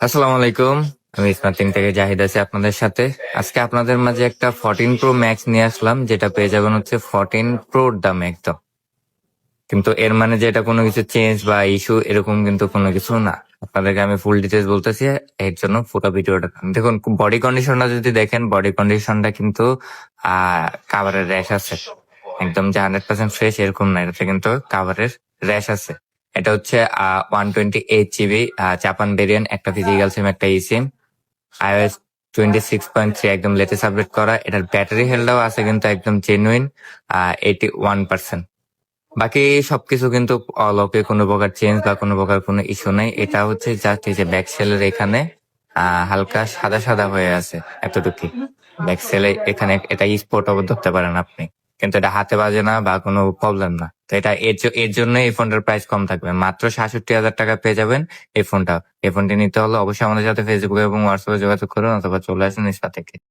আসসালামু আলাইকুম। আমি স্মার্টিং থেকে জাহিদ আছি আপনাদের সাথে। আজকে আপনাদের মাঝে একটা 14 প্রো ম্যাক্স নিয়ে আসলাম, যেটা পেয়ে যাবেন হচ্ছে 14 প্রোর দামে একদম। কিন্তু এর মানে যে এটা কোনো কিছু চেঞ্জ বা ইস্যু এরকম কিন্তু কোনো কিছু না। আপনাদেরকে আমি ফুল ডিটেলস বলতেছি, এর জন্য পুরো ভিডিওটা দেখুন। বডি কন্ডিশনটা যদি দেখেন, বডি কন্ডিশনটা কিন্তু কাভারের র্যাশ আছে, একদম যে 100% ফ্রেশ এরকম না, এটাতে কিন্তু কাভারের র্যাশ আছে। এটা হচ্ছে 128 GB জাপান ভেরিয়েন্ট, একটা ফিজিক্যাল সিম একটা ই সিম, iOS 26.3 একদম লেটেস্ট আপডেট করা। এটার ব্যাটারি হেলথটাও আছে কিন্তু একদম জেনুইন 81%। বাকি সবকিছু কিন্তু অল ওকে, কোনো প্রকার চেঞ্জ বা কোনো প্রকার কোনো ইস্যু নেই। এটা হচ্ছে জাস্ট এই যে ব্যাক সেলের এখানে হালকা সাদা সাদা হয়ে আছে, এতটুকুই। ব্যাক সেলে এখানে এটা স্পট ধরতে পারেন আপনি, কিন্তু এটা হাতে বাজে না বা কোনো প্রবলেম না। তো এটা এর জন্য এই ফোনটার প্রাইস কম থাকবে, মাত্র 67,000 টাকা পেয়ে যাবেন এই ফোনটা। এই ফোনটি নিতে হলে অবশ্যই আমাদের সাথে ফেসবুকে এবং হোয়াটসঅ্যাপে যোগাযোগ করুন, অথবা চলে আসুন ইস্পা থেকে।